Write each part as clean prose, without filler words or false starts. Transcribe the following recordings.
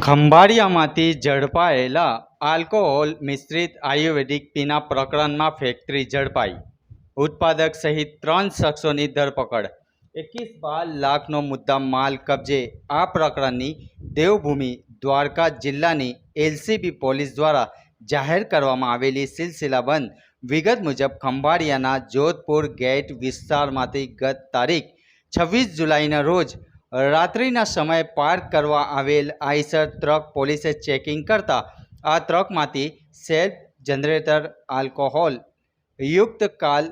ખંભાળિયામાંથી ઝડપાયેલા alcohol મિશ્રિત આયુર્વેદિક પીના પ્રકરણમાં factory ઝડપાઈ. ઉત્પાદક સહિત 3 શખ્સોની ધરપકડ. 21-22 લાખનો મુદ્દા માલ કબજે. આ પ્રકરણની દેવભૂમિ દ્વારકા જિલ્લાની એલસીબી પોલીસ દ્વારા જાહેર કરવામાં આવેલી સિલસિલાબંધ વિગત મુજબ ખંભાળિયાના જોધપુર ગેટ વિસ્તારમાંથી ગત તારીખ 26 જુલાઈના રોજ રાત્રિના સમયે પાર્ક કરવા આવેલ આઈસર ટ્રક પોલીસે ચેકિંગ કરતા આ ટ્રકમાંથી સેલ્ફ જનરેટર આલ્કોહોલ યુક્ત કાલ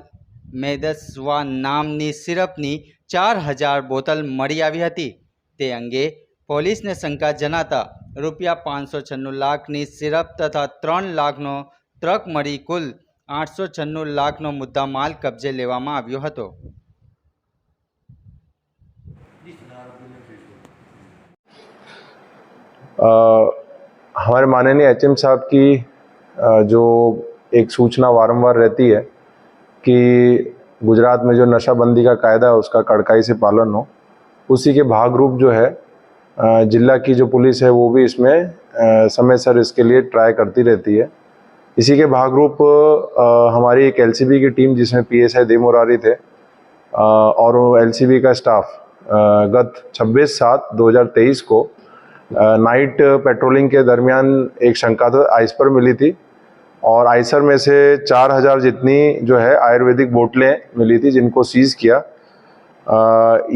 મેદસ્વા નામની સિરપની 4000 બોટલ મળી આવી હતી. તે અંગે પોલીસને શંકા જણાતા ₹596 લાખની સિરપ તથા 3 લાખનો ટ્રક મળી કુલ 896 લાખનો મુદ્દામાલ કબજે લેવામાં આવ્યો હતો. हमारे माननीय एचएम साहब की जो एक सूचना वारंवार रहती है कि गुजरात में जो नशाबंदी का कायदा है उसका कड़ाई से पालन हो, उसी के भाग रूप जो है जिला की जो पुलिस है वो भी इसमें समय सर इसके लिए ट्राई करती रहती है. इसी के भाग रूप हमारी एक एलसीबी की टीम जिसमें पीएसआई दे मुरारी थे और एलसीबी का स्टाफ गत 26/7/2023 को नाइट पेट्रोलिंग के दरमियान एक शंकास्पद आइसर मिली थी और आइसर में से 4000 जितनी जो है आयुर्वेदिक बोतलें मिली थी जिनको सीज किया.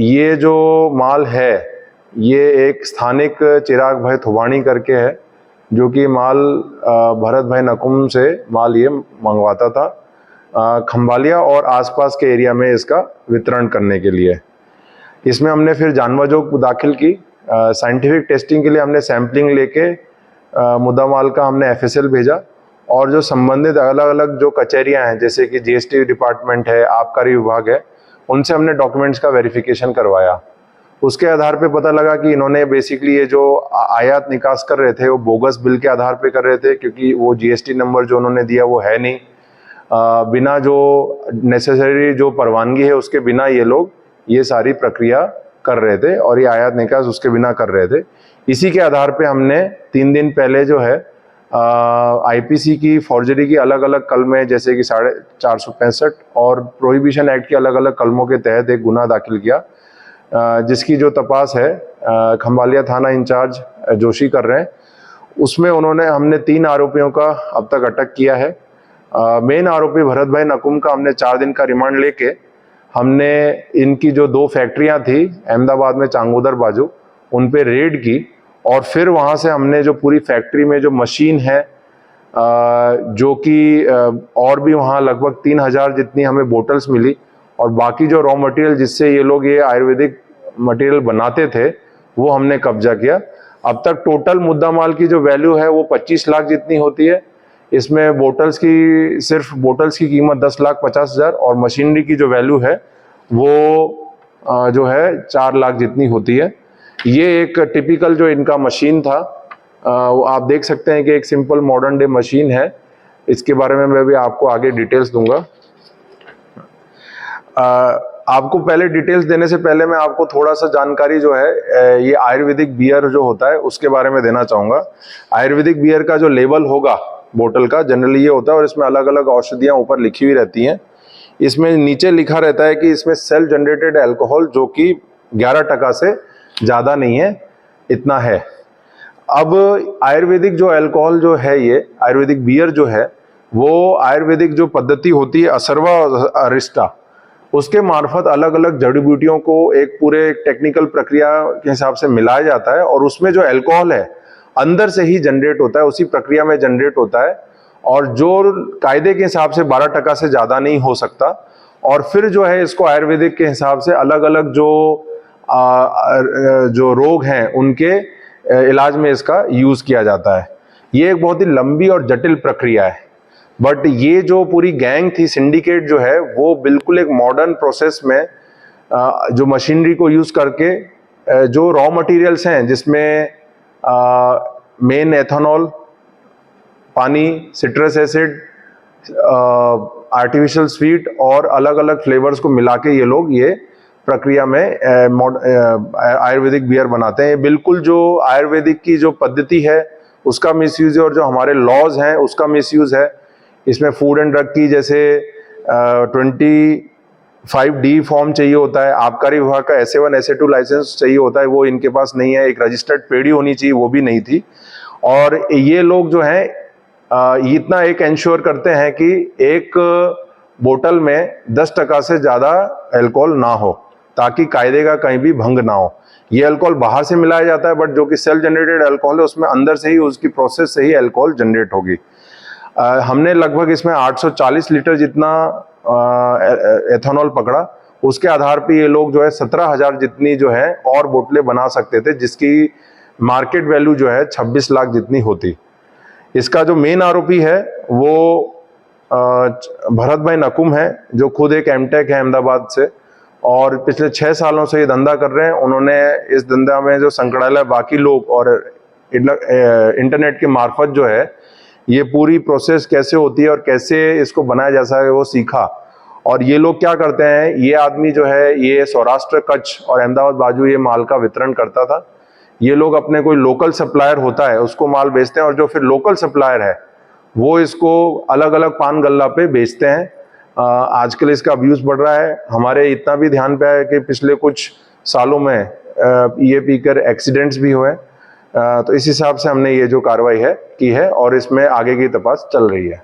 ये जो माल है ये एक स्थानिक चिराग भाई थुबाणी करके है जो कि माल भरत भाई नकुम से माल ये मंगवाता था खंभालिया और आसपास के एरिया में इसका वितरण करने के लिए. इसमें हमने फिर जानवाजोग दाखिल की. साइंटिफिक टेस्टिंग के लिए हमने सैम्पलिंग लेके मुद्दा माल का हमने एफएसएल भेजा और जो संबंधित अलग अलग जो कचहरियां हैं जैसे कि जीएसटी डिपार्टमेंट है, आबकारी विभाग है, उनसे हमने डॉक्यूमेंट्स का वेरिफिकेशन करवाया. उसके आधार पे पता लगा कि इन्होंने बेसिकली ये जो आयात निकास कर रहे थे वो बोगस बिल के आधार पे कर रहे थे क्योंकि वो जीएसटी नंबर जो उन्होंने दिया वो है नहीं. बिना जो नेसेसरी जो परवानगी है उसके बिना ये लोग ये सारी प्रक्रिया कर रहे थे और ये आयात निकास उसके बिना कर रहे थे. इसी के आधार पे हमने 3 दिन पहले जो है आईपीसी की फॉर्जरी की अलग अलग कलमें जैसे कि 465 और प्रोहिबिशन एक्ट के अलग अलग कलमों के तहत एक गुना दाखिल किया जिसकी जो तपास है खंभालिया थाना इंचार्ज जोशी कर रहे हैं. उसमें हमने 3 आरोपियों का अब तक अटक किया है. मेन आरोपी भरत भाई नकुम का हमने 4 दिन का रिमांड लेके हमने इनकी जो 2 फैक्ट्रियां थी अहमदाबाद में चांगोदर बाजू उन पे रेड की और फिर वहां से हमने जो पूरी फैक्ट्री में जो मशीन है जो कि और भी वहां लगभग 3000 जितनी हमें बोटल्स मिली और बाकी जो रॉ मटेरियल जिससे ये लोग ये आयुर्वेदिक मटेरियल बनाते थे वो हमने कब्जा किया. अब तक टोटल मुद्दा माल की जो वैल्यू है वो 25 लाख जितनी होती है. इसमें सिर्फ बोटल्स की कीमत 10,50,000 और मशीनरी की जो वैल्यू है वो जो है 4 लाख जितनी होती है. ये एक टिपिकल जो इनका मशीन था वो आप देख सकते हैं कि एक सिंपल मॉडर्न डे मशीन है. इसके बारे में मैं भी आपको आगे डिटेल्स दूंगा. आपको पहले डिटेल्स देने से पहले मैं आपको थोड़ा सा जानकारी जो है ये आयुर्वेदिक बियर जो होता है उसके बारे में देना चाहूँगा. आयुर्वेदिक बियर का जो लेबल होगा बोतल का जनरली ये होता है और इसमें अलग अलग औषधियाँ ऊपर लिखी हुई रहती हैं. इसमें नीचे लिखा रहता है कि इसमें सेल्फ जनरेटेड अल्कोहल जो कि 11% से ज़्यादा नहीं है, इतना है. अब आयुर्वेदिक जो अल्कोहल जो है ये आयुर्वेदिक बियर जो है वो आयुर्वेदिक जो पद्धति होती है असर्वा अरिस्टा उसके मार्फत अलग अलग जड़ी बूटियों को एक पूरे टेक्निकल प्रक्रिया के हिसाब से मिलाया जाता है और उसमें जो अल्कोहल है अंदर से ही जनरेट होता है, उसी प्रक्रिया में जनरेट होता है और जो कायदे के हिसाब से 12% से ज़्यादा नहीं हो सकता. और फिर जो है इसको आयुर्वेदिक के हिसाब से अलग अलग जो रोग हैं उनके इलाज में इसका यूज़ किया जाता है. ये एक बहुत ही लंबी और जटिल प्रक्रिया है बट ये जो पूरी गैंग थी सिंडिकेट जो है वो बिल्कुल एक मॉडर्न प्रोसेस में जो मशीनरी को यूज़ करके जो रॉ मटेरियल्स हैं जिसमें मेन एथेनॉल, पानी, सिट्रस एसिड, आर्टिफिशियल स्वीट और अलग अलग फ्लेवर्स को मिला के ये लोग ये प्रक्रिया में आयुर्वेदिक बियर बनाते हैं। ये बिल्कुल जो आयुर्वेदिक की जो पद्धति है उसका मिसयूज है और जो हमारे लॉज हैं उसका मिसयूज है। इसमें फूड एंड ड्रग की जैसे 25D फॉर्म चाहिए होता है, आबकारी विभाग का SA1 SA2 लाइसेंस चाहिए होता है, वो इनके पास नहीं है। एक रजिस्टर्ड पेड़ी होनी चाहिए, वो भी नहीं थी। और ये लोग जो हैं इतना एक इंश्योर करते हैं कि एक बोतल में 10% से ज़्यादा अल्कोहल ना हो, ताकि कायदे का कहीं भी भंग ना हो। ये अल्कोहल बाहर से मिलाया जाता है, बट जो कि सेल्फ जनरेटेड अल्कोहल है उसमें अंदर से ही उसकी प्रोसेस से ही अल्कोहल जनरेट होगी। हमने लगभग इसमें 840 लीटर जितना एथेनॉल पकड़ा। उसके आधार पे ये लोग जो है 17,000 जितनी जो है और बोतलें बना सकते थे, जिसकी मार्केट वैल्यू जो है 26 लाख जितनी होती। इसका जो मेन आरोपी है वो भरत भाई नकुम है, जो खुद एक एमटेक है अहमदाबाद से और पिछले 6 सालों से ये धंधा कर रहे हैं। उन्होंने इस धंधा में जो संकड़ाला बाकी लोग और इंटरनेट के मार्फत जो है ये पूरी प्रोसेस कैसे होती है और कैसे इसको बनाया जा सकता है वो सीखा। और ये लोग क्या करते हैं, ये आदमी जो है ये सौराष्ट्र, कच्छ और अहमदाबाद बाजू ये माल का वितरण करता था। ये लोग अपने कोई लोकल सप्लायर होता है उसको माल बेचते हैं और जो फिर लोकल सप्लायर है वो इसको अलग अलग पान गल्ला पे बेचते हैं। आजकल इसका अब्यूज़ बढ़ रहा है। हमारे इतना भी ध्यान पे है कि पिछले कुछ सालों में ये पीकर एक्सीडेंट्स भी हुए। तो इस हिसाब से हमने ये जो कार्रवाई है की है और इसमें आगे की तपास चल रही है।